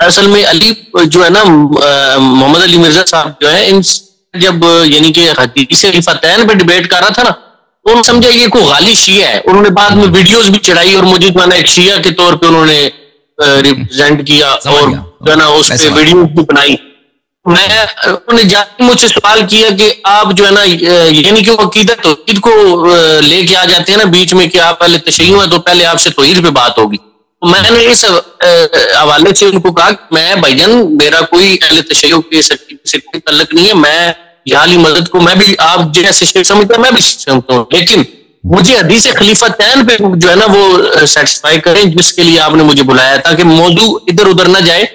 اصل میں علی جو ہے نا محمد علی مرزا صاحب جو ہے ان جب یعنی کہ حدیث خلیفتین پہ ڈیبیٹ کر رہا تھا نا، انہوں نے سمجھا یہ کوئی غالی شیعہ ہے. انہوں نے بعد میں ویڈیوز بھی چڑھائی اور مجھے جو ہے نا ایک شیعہ کے طور پہ انہوں نے ریپرزینٹ کیا اور جو ہے نا اس پہ ویڈیو بھی بنائی. میں انہوں نے جا کے مجھ سے سوال کیا کہ آپ جو ہے نا یعنی کہ عقیدت توحید کو لے کے آ جاتے ہیں نا بیچ میں کہ آپ پہلے تشیع ہیں تو پہلے آپ سے توحید پہ بات ہوگی. میں نے اس حوالے سے ان کو کہا کہ میں بھائی جان میرا کوئی اہل تشیع سے کوئی تعلق نہیں ہے، میں جعلی مدد کو میں بھی آپ جیسے شیخ سمجھتا ہوں میں بھی سمجھتا ہوں، لیکن مجھے حدیث خلیفتین پہ جو ہے نا وہ سیٹسفائی کریں جس کے لیے آپ نے مجھے بلایا تاکہ موضوع ادھر ادھر نہ جائے،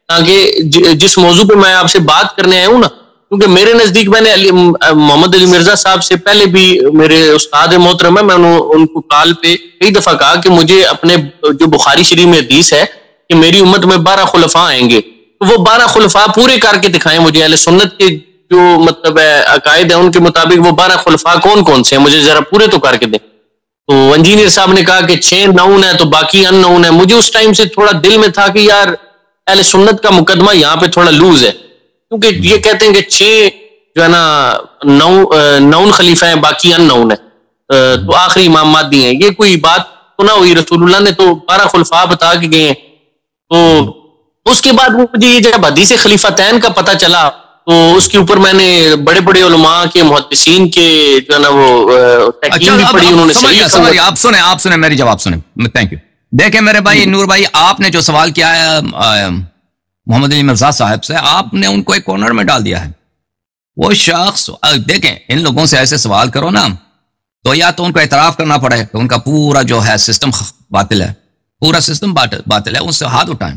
تاکہ جس موضوع پہ میں آپ سے بات کرنے آیا ہوں نا، کیونکہ میرے نزدیک میں نے محمد علی مرزا صاحب سے پہلے بھی میرے استاد محترم ہے، میں ان کو کال پہ کئی دفعہ کہا کہ مجھے اپنے جو بخاری شریف میں حدیث ہے کہ میری امت میں 12 خلفاء آئیں گے، تو وہ 12 خلفاء پورے کر کے دکھائیں مجھے. اہل سنت کے جو مطلب عقائد ہیں ان کے مطابق وہ 12 خلفاء کون کون سے ہیں مجھے ذرا پورے تو کر کے دیں. تو انجینئر صاحب نے کہا کہ 6 نون ہے تو باقی ان نون ہے. مجھے اس ٹائم سے تھوڑا دل میں تھا کہ یار اہل سنت کا مقدمہ یہاں پہ تھوڑا لوز ہے، کیونکہ یہ کہتے ہیں کہ 6 جو ہے نا نون خلیفہ ہیں باقی ان نون ہے، تو آخری امام مہدی ہیں. یہ کوئی بات تو نہ ہوئی، رسول اللہ نے تو 12 خلفاء بتا کے گئے ہیں. تو اس کے بعد مجھے یہ جب حدیث خلیفتین کا پتہ چلا تو اس کے اوپر میں نے بڑے بڑے علماء کے محدثین کے جو ہے نا وہ تحقیق بھی پڑھی. انہوں نے سمجھ آپ سنیں میری جواب سنیں. Thank you. دیکھیں میرے بھائی نور بھائی، آپ نے جو سوال کیا ہے محمد علی مرزا صاحب سے، آپ نے ان کو ایک کارنر میں ڈال دیا ہے. وہ شخص دیکھیں ان لوگوں سے ایسے سوال کرو نا تو یا تو ان کو اعتراف کرنا پڑے کہ ان کا پورا جو ہے سسٹم باطل ہے، پورا سسٹم باطل ہے، ان سے ہاتھ اٹھائیں.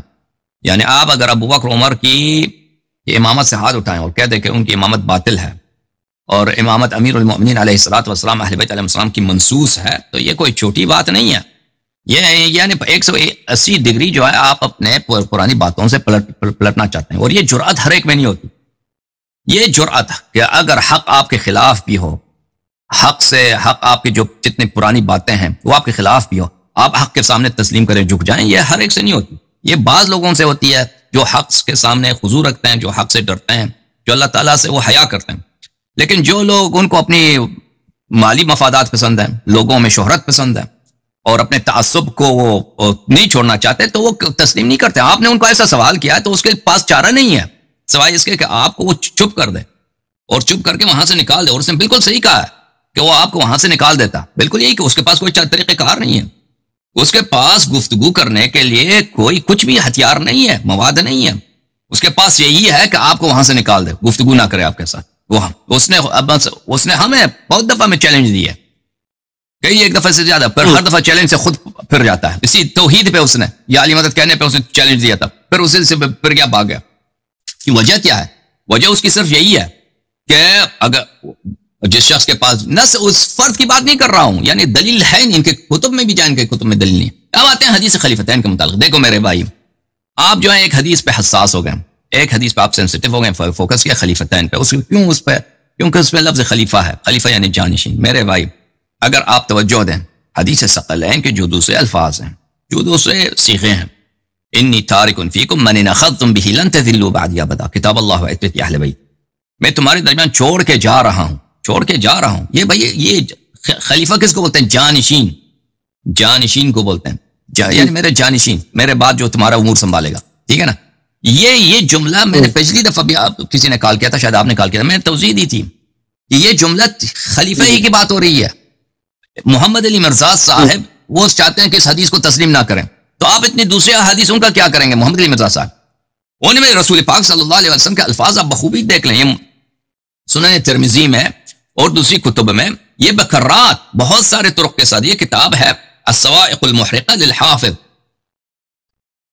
یعنی آپ اگر ابو بکر عمر کی امامت سے ہاتھ اٹھائیں اور کہہ دیں کہ ان کی امامت باطل ہے اور امامت امیر المؤمنین علیہ الصلوۃ والسلام اہل بیت علیہ السلام کی منسوس ہے، تو یہ کوئی چھوٹی بات نہیں ہے. یہ یعنی 180 ڈگری جو ہے آپ اپنے پرانی باتوں سے پلٹنا چاہتے ہیں، اور یہ جرأت ہر ایک میں نہیں ہوتی. یہ جرأت کہ اگر حق آپ کے خلاف بھی ہو، حق آپ کی جو جتنی پرانی باتیں ہیں وہ آپ کے خلاف بھی ہو، آپ حق کے سامنے تسلیم کریں، جھک جائیں، یہ ہر ایک سے نہیں ہوتی. یہ بعض لوگوں سے ہوتی ہے جو حق کے سامنے خضوع رکھتے ہیں، جو حق سے ڈرتے ہیں، جو اللہ تعالیٰ سے وہ حیا کرتے ہیں. لیکن جو لوگ ان کو اپنی مالی مفادات پسند ہیں، لوگوں میں شہرت پسند ہے اور اپنے تعصب کو وہ نہیں چھوڑنا چاہتے تو وہ تسلیم نہیں کرتے. آپ نے ان کو ایسا سوال کیا ہے تو اس کے پاس چارہ نہیں ہے سوائے اس کے کہ آپ کو وہ چپ کر دے اور چپ کر کے وہاں سے نکال دے. اور اس نے بالکل صحیح کہا ہے کہ وہ آپ کو وہاں سے نکال دیتا، بالکل یہی کہ اس کے پاس کوئی طریقہ کار نہیں ہے، اس کے پاس گفتگو کرنے کے لیے کوئی کچھ بھی ہتھیار نہیں ہے، مواد نہیں ہے. اس کے پاس یہی ہے کہ آپ کو وہاں سے نکال دے، گفتگو نہ کرے آپ کے ساتھ. اس نے ہمیں بہت دفعہ میں چیلنج دی ہے، کئی ایک دفعہ سے زیادہ، پر ہر دفعہ چیلنج سے خود پھر جاتا ہے. اسی توحید پہ اس نے یا علی مدد کہنے پہ اس نے چیلنج دیا تھا، پھر اسے سے پھر گیا بھاگ گیا. کی وجہ کیا ہے؟ وجہ اس کی صرف یہی ہے کہ اگر جس شخص کے پاس نہ اس فرد کی بات نہیں کر رہا ہوں، یعنی دلیل ہے ان کے کتب میں بھی، جان کے کتب میں دلیل نہیں. اب آتے ہیں حدیث خلیفتین کے متعلق. دیکھو میرے بھائی، آپ جو ہیں ایک حدیث پہ حساس ہو گئے، ایک حدیث پہ آپ سینسٹیو ہو گئے، فوکس کیا خلیفتین پہ. کیوں اس پہ؟ کیونکہ اس پہ لفظ خلیفہ ہے، خلیفہ یعنی جانشین. میرے بھائی اگر آپ توجہ دیں حدیث ثقلین کے جو دوسرے الفاظ ہیں، جو دوسرے صیغے ہیں، انی تارک فیکم من اخذتم به لن تذلوا بعدی ابدا، کتاب اللہ و عترتی اہل بیت، میں تمہارے درمیان چھوڑ کے جا رہا ہوں. یہ بھائی یہ خلیفہ کس کو بولتے ہیں؟ جانشین کو بولتے ہیں. یعنی میرے جانشین، میرے بعد جو تمہارا امور سنبھالے گا، ٹھیک ہے نا. یہ جملہ میں نے پچھلی دفعہ بھی کسی نے کال کیا تھا، شاید آپ نے کال کیا تھا، میں نے توضیح دی تھی کہ یہ جملہ خلیفہ ہی کی بات ہو رہی ہے. محمد علی مرزا صاحب وہ چاہتے ہیں کہ اس حدیث کو تسلیم نہ کریں، تو آپ اتنی دوسرے حدیثوں کا کیا کریں گے؟ محمد علی مرزا صاحب انہوں نے رسول پاک صلی اللہ علیہ وسلم کے الفاظ آپ بخوبی دیکھ لیں، یہ سنن ترمذی میں اور دوسری کتب میں یہ بکرات بہت سارے طرق کے ساتھ. یہ کتاب ہے الصواعق المحرقہ للحافظ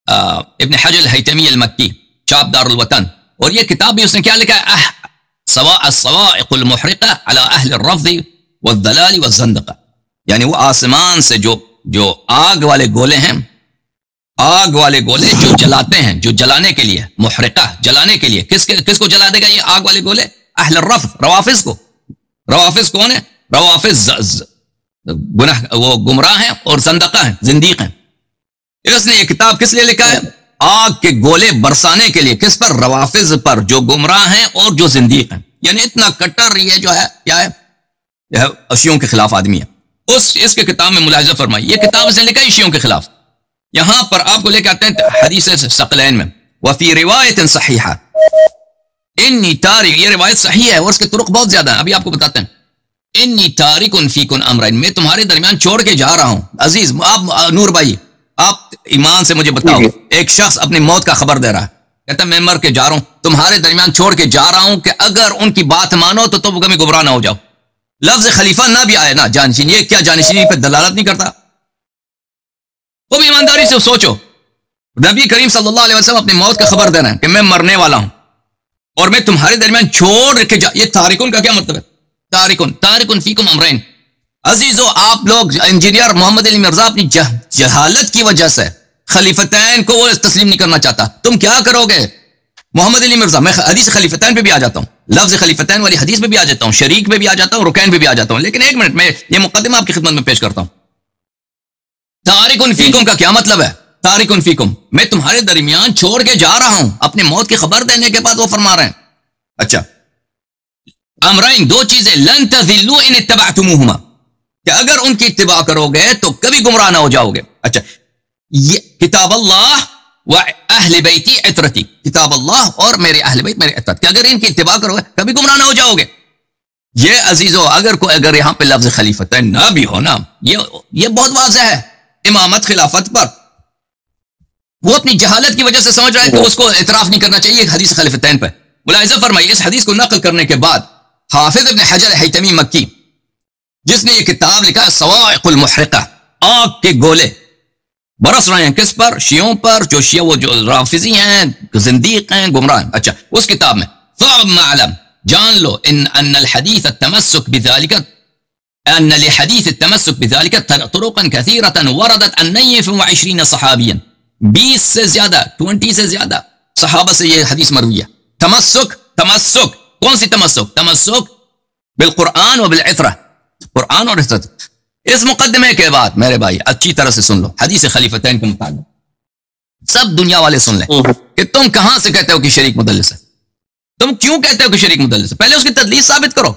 ابن حجر الہیتمی المکی، چاپ دار الوطن. اور یہ کتاب بھی اس نے کیا لکھا ہے؟ الصواعق المحرقہ علی اہل الرفض والضلال والزندقہ، یعنی وہ آسمان سے جو آگ والے گولے ہیں، آگ والے گولے جو جلاتے ہیں، جو جلانے کے لیے، محرقہ جلانے کے لیے کس کو جلا دے گا یہ آگ والے گولے؟ اہل الرفض، روافض کو. روافض کون ہے؟ روافض وہ گمراہ ہیں اور زندقہ ہیں، زندیق ہیں. اس نے یہ کتاب کس لیے لکھا ہے؟ آگ کے گولے برسانے کے لیے کس پر؟ روافض پر، جو گمراہ ہیں اور جو زندیق ہیں. یعنی اتنا کٹر یہ جو ہے کیا ہے، شیعوں کے خلاف آدمی ہے. اس کے کتاب میں ملاحظہ فرمائی، یہ کتاب سے لکھا ہے شیعوں کے خلاف. یہاں پر آپ کو لے کے آتے ہیں حدیث ثقلین میں، وفی روایت صحیحہ انی تارک، یہ روایت صحیح ہے اور اس کے طرق بہت زیادہ ہیں، ابھی آپ کو بتاتے ہیں. انی تارک فیکم امرین، میں تمہارے درمیان چھوڑ کے جا رہا ہوں. عزیز آپ نور بھائی، آپ ایمان سے مجھے بتاؤ، ایک شخص اپنی موت کا خبر دے رہا ہے، کہتا ہے میں مر کے جا رہا ہوں، تمہارے درمیان چھوڑ کے جا رہا ہوں کہ اگر ان کی بات مانو تو تم کبھی گمراہ نہ ہو جاؤ. لفظ خلیفہ نہ بھی آئے نا جانشینی، یہ کیا جانشینی پہ دلالت نہیں کرتا؟ وہ بھی ایمانداری سے سوچو. نبی کریم صلی اللہ علیہ وسلم اپنی موت کا خبر دے رہے ہیں کہ میں مرنے والا ہوں اور میں تمہارے درمیان چھوڑ کے یہ تارکن کا کیا مطلب ہے؟ تارکن فیکم امرین. عزیزو، آپ لوگ انجینئر محمد علی مرزا اپنی جہالت کی وجہ سے خلیفتین کو وہ تسلیم نہیں کرنا چاہتا. تم کیا کرو گے؟ محمد علی مرزا، میں حدیث خلیفتین پہ بھی آ جاتا ہوں، لفظ خلیفتین والی حدیث پہ بھی آ جاتا ہوں، شریک پہ بھی آ جاتا ہوں، رکین پہ بھی آ جاتا ہوں. لیکن ایک منٹ میں یہ مقدمہ آپ کی خدمت میں پیش کرتا ہوں. تارکن فیکم کا کیا مطلب ہے؟ تارکن فیکم، میں تمہارے درمیان چھوڑ کے جا رہا ہوں. اپنی موت کی خبر دینے کے بعد وہ فرما رہے ہیں اچھا امرین، دو چیزیں، لن تذلوا ان اتبعتموہما، کہ اگر ان کی اتباع کرو گے تو کبھی گمراہ نہ ہو جاؤ گے. اچھا، یہ کتاب اللہ و اہل بیتی عطرتی، کتاب اللہ اور میرے اہل بیت میرے عطرت، کہ اگر ان کی اتباع کرو گے کبھی گمراہ نہ ہو جاؤ گے. یہ عزیزو، اگر یہاں پہ لفظ خلیفتین نہ بھی ہونا، یہ بہت واضح ہے امامت خلافت پر. وہ اپنی جہالت کی وجہ سے سمجھ رہا ہے کہ اس کو اعتراف نہیں کرنا چاہیے حدیث خلیفتین پہ. ملاحظہ فرمائیے، اس حدیث کو نقل کرنے کے بعد حافظ ابن حجر حیتمی مکی، جس نے یہ کتاب لکھا صواعق المحرقہ، آگ کے گولے برس رہے ہیں کس پر؟ شیعوں پر، جو شیعہ وہ جو رافضی ہیں، زندیق ہیں، گمراہ ہیں. اچھا، اس کتاب میں فَعْمَ عَلَمْ، جان لو ان الحدیث التمسک بذالک، ان لحدیث التمسک بذالک طرقا کثیرة وردت عن 29 صحابیا، 20 سے زیادہ، 20 سے زیادہ صحابہ سے یہ حدیث مروی ہے. تمسک کون سی تمسک؟ تمسک بالقرآن و بالعطرہ، قرآن اور عطرت. اس مقدمے کے بعد میرے بھائی اچھی طرح سے سن لو حدیث خلیفتین کے متعلق، سب دنیا والے سن لیں کہ تم کہاں سے کہتے ہو کہ شریک مدلس ہے، تم کیوں کہتے ہو کہ شریک مدلس ہے؟ پہلے اس کی تدلیس ثابت کرو.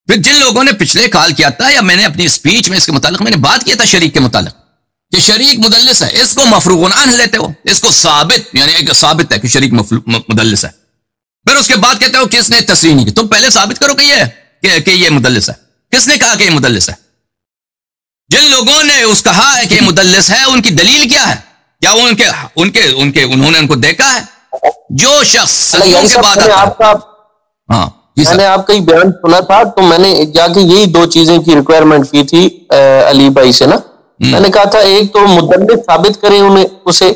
پھر جن لوگوں نے پچھلے کال کیا تھا، یا میں نے اپنی سپیچ میں اس کے متعلق میں نے بات کیا تھا شریک کے متعلق کہ شریک مدلس ہے، اس کو مفروغ عنہ لیتے ہو، اس کو ثابت، یعنی ایک ثابت ہے کہ شریک مدلس ہے. پھر اس کے بعد کہتے ہو کس نے تصریح نہیں کی. تم پہلے ثابت کرو کہ یہ مدلس ہے. کس نے کہا کہ یہ مدلس ہے؟ جن لوگوں نے اس کہا ہے کہ یہ مدلس ہے، ان کی دلیل کیا ہے؟ کیا وہ انہوں نے ان کو دیکھا ہے؟ جو شخص صدیوں کے بعد ہاں میں نے آپ کا ہی بیان سنا تھا، تو میں نے جا کے یہی دو چیزیں کی ریکوائرمنٹ کی تھی علی بھائی سے نا. میں نے کہا تھا ایک تو مدلس ثابت کریں اسے،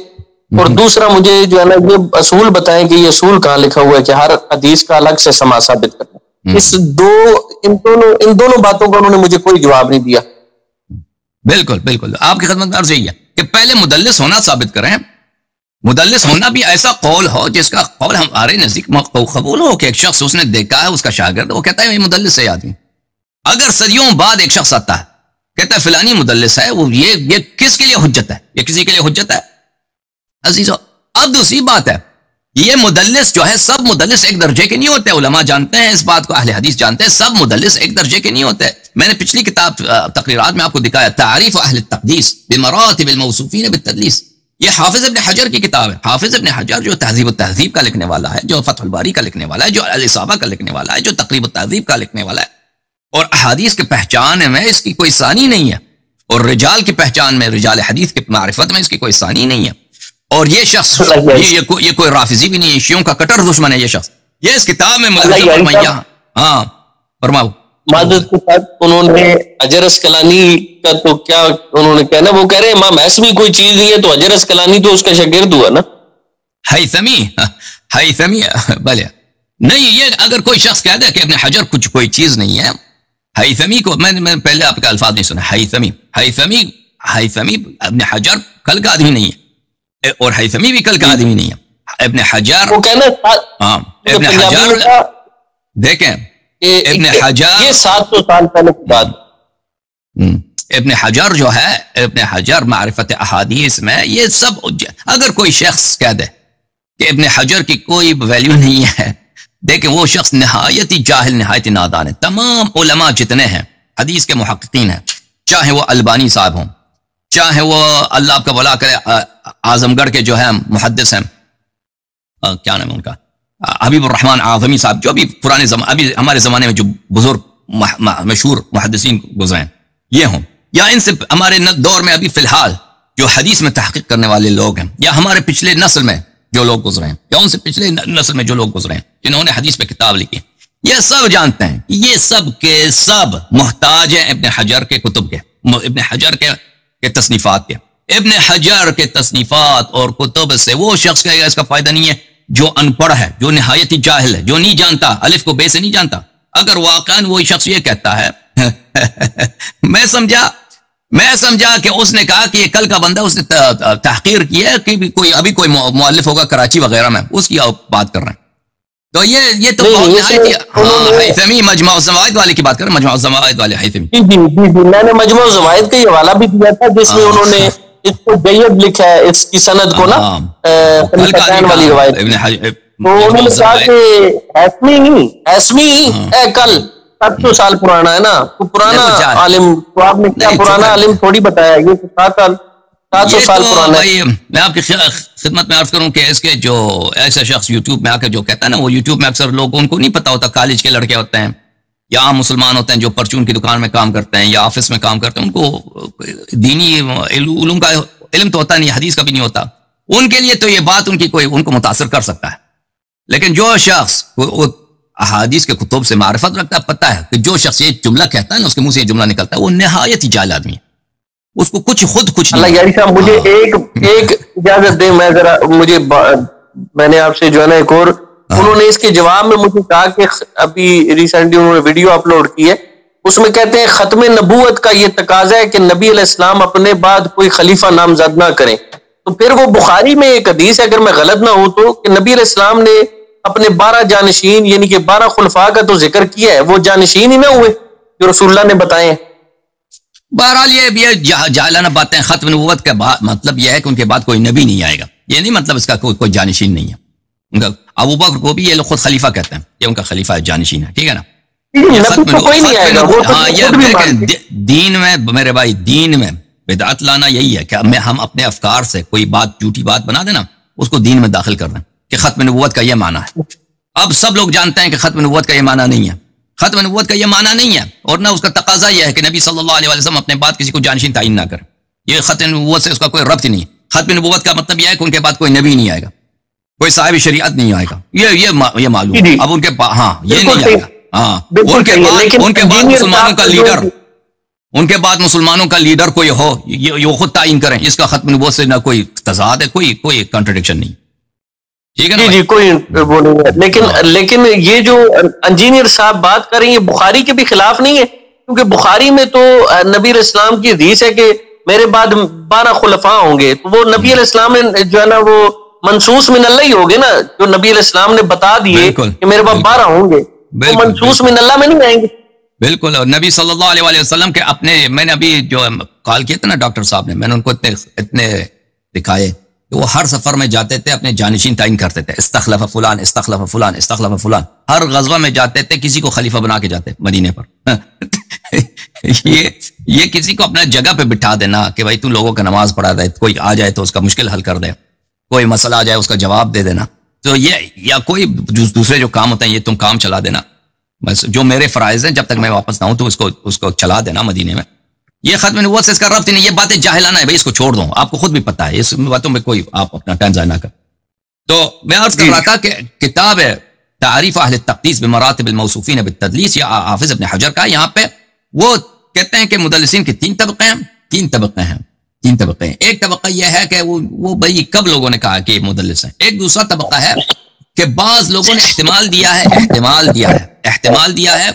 اور دوسرا مجھے جو ہے نا یہ اصول بتائیں کہ یہ اصول کہاں لکھا ہوا ہے کہ ہر حدیث کا الگ سے سما ثابت کرنا. ان دونوں باتوں کا انہوں نے مجھے کوئی جواب نہیں دیا. بالکل آپ کی خدمت میں عرض یہی ہے کہ پہلے مدلس ہونا ثابت کریں. مدلس ہونا بھی ایسا قول ہو جس کا قول ہمارے نزدیک قبول ہو، کہ ایک شخص اس نے دیکھا ہے، اس کا شاگرد، وہ کہتا ہے یہ مدلس ہے آدمی. اگر صدیوں بعد ایک شخص آتا ہے کہتا ہے فلانی مدلس ہے، وہ یہ کس کے لیے حجت ہے؟ یہ کسی کے لیے حجت ہے عزیزو. اب دوسری بات ہے، یہ مدلس جو ہے، سب مدلس ایک درجے کے نہیں ہوتے. علماء جانتے ہیں اس بات کو، اہل حدیث جانتے ہیں، سب مدلس ایک درجے کے نہیں ہوتے. میں نے پچھلی کتاب تقریرات میں آپ کو دکھایا تعریف اہل التقدیس بمراتب الموصوفین بالتدلیس، یہ حافظ ابن حجر کی کتاب ہے. حافظ ابن حجر جو تہذیب التہذیب کا لکھنے والا ہے، جو فتح الباری کا لکھنے والا ہے، جو الاصابہ کا لکھنے والا ہے، جو تقریب التہذیب کا لکھنے والا ہے، اور احادیث کے پہچان میں اس کی کوئی ثانی نہیں ہے، اور رجال کی پہچان میں، رجال حدیث کی معرفت میں اس کی کوئی ثانی نہیں ہے. اور یہ شخص یہ کوئی رافضی بھی نہیں ہے، شیعوں کا کٹر دشمن ہے یہ شخص. یہ اس کتاب میں ہاں فرماؤ. معذرت کے ساتھ انہوں نے حجر اسقلانی کا تو کیا انہوں نے کہنا، وہ کہہ رہے ہیں امام ایسمی کوئی چیز نہیں ہے، تو حجر اسقلانی تو اس کا شاگرد ہوا نا. حیثمی بھلے نہیں، یہ اگر کوئی شخص کہہ دے کہ ابن حجر کچھ کوئی چیز نہیں ہے، حیثمی کو میں پہلے آپ کا الفاظ نہیں سنا. حیثمی ابن حجر کل کا آدمی نہیں ہے، اور حیثمی بھی کل کا آدمی نہیں ہے. ابن حجر وہ کہنا، ہاں ابن حجر دیکھیں، ابن حجر یہ 700 سال پہلے کی بات. ابن حجر جو ہے، ابن حجر معرفت احادیث میں یہ سب، اگر کوئی شخص کہہ دے کہ ابن حجر کی کوئی ویلیو نہیں ہے، دیکھیں وہ شخص نہایت ہی جاہل، نہایت ہی نادان ہے. تمام علماء جتنے ہیں حدیث کے محققین ہیں، چاہے وہ البانی صاحب ہوں، چاہے وہ اللہ آپ کا بھلا کرے اعظم گڑھ کے جو ہیں محدث ہیں، کیا نام ہے ان کا، حبیب الرحمن اعظمی صاحب، جو ابھی پرانے ابھی ہمارے زمانے میں جو بزرگ مشہور محدثین گزرے ہیں یہ ہوں، یا ان سے ہمارے دور میں ابھی فی الحال جو حدیث میں تحقیق کرنے والے لوگ ہیں، یا ہمارے پچھلے نسل میں جو لوگ گزرے ہیں، یا ان سے پچھلے نسل میں جو لوگ گزرے ہیں جنہوں نے حدیث پہ کتاب لکھی، یہ سب جانتے ہیں کہ یہ سب کے سب محتاج ہیں ابن حجر کے کتب کے، ابن حجر کے تصنیفات کے. ابن حجر کے تصنیفات اور کتب سے وہ شخص کہے گا اس کا فائدہ نہیں ہے جو ان پڑھ ہے، جو نہایت ہی جاہل ہے، جو نہیں جانتا، الف کو بے سے نہیں جانتا. اگر واقعاً وہی شخص یہ کہتا ہے میں سمجھا کہ اس نے کہا کہ یہ کل کا بندہ، اس نے تحقیر کی ہے کہ کوئی ابھی کوئی مؤلف ہوگا کراچی وغیرہ میں، اس کی بات کر رہے ہیں. تو یہ تو حیثمی مجمع الزوائد والے کی بات کر رہے ہیں، مجمع الزوائد والے حیثمی. جی میں نے مجمع الزوائد کا یہ حوالہ بھی دیا تھا جس میں انہوں نے اس کو جید لکھا ہے، اس کی سند کو نا خلیفتین والی روایت، تو انہوں نے کہا کہ ایسمی کل 700 سال پرانا ہے نا، تو پرانا عالم، تو آپ نے کیا پرانا عالم تھوڑی بتایا، یہ 700 سال پرانا ہے. میں آپ کی خدمت میں عرض کروں کہ اس کے جو ایسا شخص یوٹیوب میں آ کے جو کہتا ہے نا، وہ یوٹیوب میں اکثر لوگ ان کو نہیں پتا ہوتا، کالج کے لڑکے ہوتے ہیں یا عام مسلمان ہوتے ہیں جو پرچون کی دکان میں کام کرتے ہیں یا آفس میں کام کرتے ہیں، ان کو دینی علوم کا علم تو ہوتا نہیں، حدیث کا بھی نہیں ہوتا. ان کے لیے تو یہ بات ان کو متاثر کر سکتا ہے. لیکن جو شخص احادیث کے کتب سے معرفت رکھتا ہے، پتا ہے کہ جو شخص یہ جملہ کہتا ہے نا، اس کے منہ سے یہ جملہ نکلتا ہے، وہ نہایت ہی جاہل آدمی ہے، اس کو کچھ نہیں. اللہ یاری صاحب مجھے ایک اجازت دیں، میں نے آپ سے جو ہے نا ایک اور، انہوں نے اس کے جواب میں مجھے کہا کہ ابھی ریسنٹلی انہوں نے ویڈیو اپلوڈ کی ہے، اس میں کہتے ہیں ختم نبوت کا یہ تقاضا ہے کہ نبی علیہ السلام اپنے بعد کوئی خلیفہ نامزد نہ کریں. تو پھر وہ بخاری میں ایک حدیث ہے، اگر میں غلط نہ ہوں تو، کہ نبی علیہ السلام نے اپنے 12 جانشین یعنی کہ 12 خلفاء کا تو ذکر کیا ہے، وہ جانشین ہی نہ ہوئے جو رسول اللہ نے بتائے ہیں. بہرحال یہ جاہلانہ باتیں. ختم نبوت کا مطلب یہ ہے کہ ان کے بعد کوئی نبی نہیں آئے گا، یہ نہیں مطلب اس کا کوئی جانشین نہیں ہے. ان کا ابو بکر کو بھی یہ لوگ خود خلیفہ کہتے ہیں، یہ ان کا خلیفہ جانشین ہے، ٹھیک ہے نا. ہاں یہ دین میں میرے بھائی، دین میں بدعت لانا یہی ہے کہ ہم اپنے افکار سے کوئی بات جھوٹی بات بنا دینا، اس کو دین میں داخل کر دیں کہ ختم نبوت کا یہ معنی ہے. اب سب لوگ جانتے ہیں کہ ختم نبوت کا یہ معنی نہیں ہے، ختم نبوت کا یہ معنی نہیں ہے، اور نہ اس کا تقاضا یہ ہے کہ نبی صلی اللہ علیہ وسلم اپنے بعد کسی کو جانشین تعین نہ کرے. یہ ختم نبوت سے اس کا کوئی ربط ہی نہیں. ختم نبوت کا مطلب یہ ہے کہ ان کے بعد کوئی نبی نہیں آئے گا، کوئی صاحب شریعت نہیں آئے گا، یہ معلوم ہے. اب ان کے ہاں یہ نہیں آئے گا، ہاں ان کے بعد مسلمانوں کا لیڈر، ان کے بعد مسلمانوں کا لیڈر کوئی ہو، یہ خود تعین کریں، اس کا ختم نبوت سے نہ کوئی تضاد ہے، کوئی کنٹرڈکشن نہیں، ٹھیک ہے نا. جی کوئی وہ نہیں ہے. لیکن یہ جو انجینئر صاحب بات کر رہی ہیں بخاری کے بھی خلاف نہیں ہے، کیونکہ بخاری میں تو نبی علیہ السلام کی حدیث ہے کہ میرے بعد 12 خلفاء ہوں گے، تو وہ نبی علیہ السلام نے جو ہے نا وہ منصوص من اللہ ہی ہوگے نا، جو نبی علیہ السلام نے بتا دیے کہ میرے بعد 12 ہوں گے، وہ منصوص من اللہ میں نہیں آئیں گے. بالکل. اور نبی صلی اللہ علیہ وسلم کے اپنے، میں نے ابھی جو کال کیا تھا نا ڈاکٹر صاحب نے، میں نے ان کو اتنے دکھائے کہ وہ ہر سفر میں جاتے تھے، اپنے جانشین تعین کرتے تھے، استخلف فلان استخلف فلان استخلف فلان. ہر غزوہ میں جاتے تھے، کسی کو خلیفہ بنا کے جاتے مدینے پر. یہ کسی کو اپنا جگہ پہ بٹھا دینا کہ بھائی تو لوگوں کا نماز پڑھا دے، کوئی آ جائے تو اس کا مشکل حل کر دے، کوئی مسئلہ آ جائے اس کا جواب دے دینا، تو یہ یا کوئی دوسرے جو کام ہوتے ہیں یہ تم کام چلا دینا، بس جو میرے فرائض ہیں جب تک میں واپس نہ ہوں تو اس کو چلا دینا مدینے میں. یہ ختم نبوت سے اس کا ربط نہیں. یہ باتیں جاہلانہ ہے بھائی، اس کو چھوڑ دو، آپ کو خود بھی پتا ہے، اس باتوں میں کوئی آپ اپنا ٹائم ضائع نہ کر. تو میں عرض کر رہا تھا کہ کتاب ہے تعریف اہل التقدیس بمراتب الموصوفین بالتدلیس، یا حافظ ابن حجر کا، یہاں پہ وہ کہتے ہیں کہ مدلسین کے 3 طبقے ہیں. 3 طبقے ہیں. ایک طبقہ یہ ہے کہ وہ بھائی کب لوگوں نے کہا کہ یہ مدلس ہیں. ایک دوسرا طبقہ ہے کہ بعض لوگوں نے احتمال دیا ہے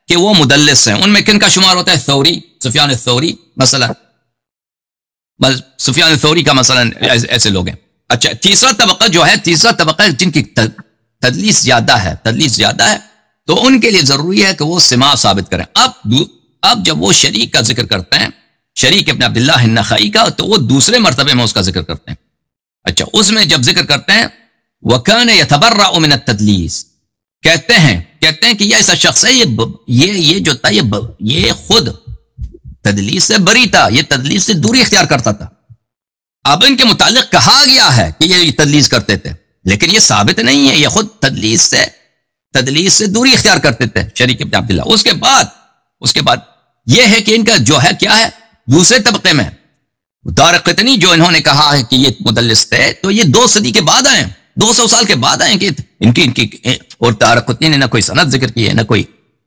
کہ وہ مدلس ہیں. ان میں کن کا شمار ہوتا ہے؟ ثوری، سفیان الثوری مثلا، سفیان الثوری کا مثلا ایسے لوگ ہیں. اچھا تیسرا طبقہ جن کی تدلیس زیادہ ہے تو ان کے لیے ضروری ہے کہ وہ سماع ثابت کریں. اب جب وہ شریک کا ذکر کرتے ہیں شریک ابن عبداللہ النخعی کا، تو وہ دوسرے مرتبے میں اس کا ذکر کرتے ہیں. اچھا، اس میں جب ذکر کرتے ہیں وَكَانَ يَتَبَرَّأُ مِنَ التَّدْلِيسِ، کہتے ہیں کہ یہ ایسا شخص ہے، یہ جو تھا یہ خود تدلیس سے بری تھا، یہ تدلیس سے دوری اختیار کرتا تھا. اب ان کے متعلق کہا گیا ہے کہ یہ تدلیس کرتے تھے، لیکن یہ ثابت نہیں ہے. یہ خود تدلیس سے دوری اختیار کرتے تھے شریک ابن عبداللہ. اس کے بعد یہ ہے کہ ان کا جو ہے کیا ہے، دوسرے طبقے میں دارقطنی جو انہوں نے کہا ہے کہ یہ مدلس تھے، تو یہ 2 صدی کے بعد آئے، 200 سال کے بعد آئے کہ ان کی اور دارقطنی نے نہ کوئی سند ذکر کی ہے، نہ کوئی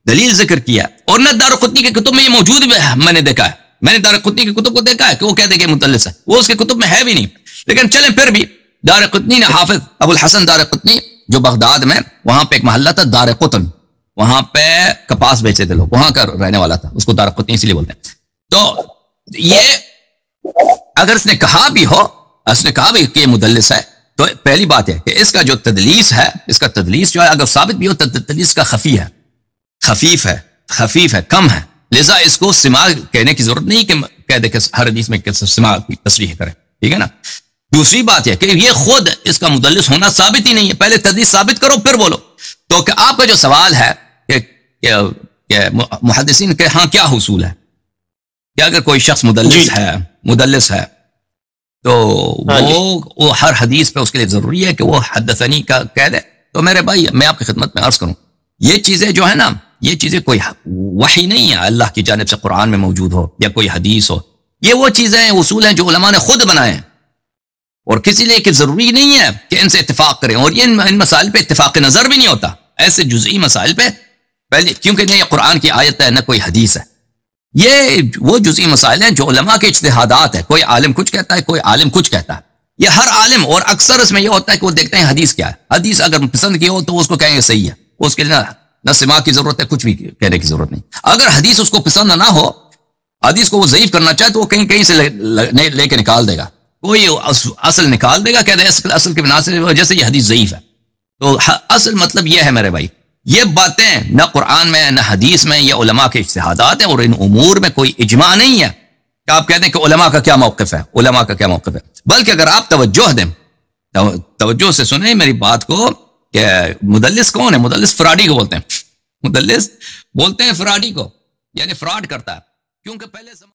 دلیل ذکر کیا، اور نہ دارقطنی کے کتب میں یہ موجود بھی ہے. میں نے دیکھا ہے، میں نے دارقطنی کی کتب کو دیکھا ہے کہ وہ کہتے ہیں کہ مدلس ہے، وہ اس کے کتب میں ہے بھی نہیں. لیکن چلیں پھر بھی دارقطنی نے، حافظ ابو الحسن دارقطنی جو بغداد میں، وہاں پہ ایک محلہ تھا دارقطن، وہاں پہ کپاس بیچتے تھے لوگ، وہاں کا رہنے والا تھا، اس کو دارقطنی اسی لیے بولتے ہیں. تو یہ اگر اس نے کہا بھی کہ یہ مدلس ہے، تو پہلی بات ہے کہ اس کا جو تدلیس ہے، اس کا تدلیس جو ہے اگر ثابت بھی ہو تو تدلیس کا خفیف ہے، کم ہے. لذا اس کو سماع کہنے کی ضرورت نہیں کہ کہہ دے کہ ہر حدیث میں سماع کی تصریح کرے، ٹھیک ہے نا. دوسری بات ہے کہ یہ خود اس کا مدلس ہونا ثابت ہی نہیں ہے، پہلے تدلیس ثابت کرو پھر بولو. تو کہ آپ کا جو سوال ہے کہ محدثین کے ہاں کیا حصول ہے، کہ اگر کوئی شخص مدلس ہے تو وہ ہر حدیث پہ اس کے لیے ضروری ہے کہ وہ حدثنی کا کہہ دے. تو میرے بھائی میں آپ کی خدمت میں عرض کروں، یہ چیزیں جو ہے نا، یہ چیزیں کوئی وحی نہیں ہے اللہ کی جانب سے قرآن میں موجود ہو یا کوئی حدیث ہو. یہ وہ چیزیں اصول ہیں جو علماء نے خود بنائے ہیں، اور کسی لیے کہ ضروری نہیں ہے کہ ان سے اتفاق کریں. اور یہ ان مسائل پہ اتفاق نظر بھی نہیں ہوتا، ایسے جزئی مسائل پہ پہلے، کیونکہ نہ یہ قرآن کی آیت ہے نہ کوئی حدیث ہے. یہ وہ جزئی مسائل ہیں جو علماء کے اجتہادات ہے، کوئی عالم کچھ کہتا ہے، کوئی عالم کچھ کہتا ہے. یہ ہر عالم، اور اکثر اس میں یہ ہوتا ہے کہ وہ دیکھتے ہیں حدیث کیا ہے، حدیث اگر پسند کی ہو تو اس کو کہیں گے صحیح ہے، اس کے لیے نہ سماع کی ضرورت ہے، کچھ بھی کہنے کی ضرورت نہیں. اگر حدیث اس کو پسند نہ ہو، حدیث کو وہ ضعیف کرنا چاہے تو وہ کہیں سے لے کے نکال دے گا، کوئی اصل نکال دے گا، کہہ دے اصل کی بنا سے وجہ سے یہ حدیث ضعیف ہے. تو اصل مطلب یہ ہے میرے بھائی، یہ باتیں نہ قرآن میں نہ حدیث میں، یہ علماء کے اجتہادات ہیں، اور ان امور میں کوئی اجماع نہیں ہے کہ آپ کہتے ہیں کہ علماء کا کیا موقف ہے. بلکہ اگر آپ توجہ دیں، توجہ سے سنیں میری بات کو، کہ مدلس کون ہے؟ مدلس فراڈی کو بولتے ہیں، مدلس بولتے ہیں فراڈی کو، یعنی فراڈ کرتا ہے. کیونکہ پہلے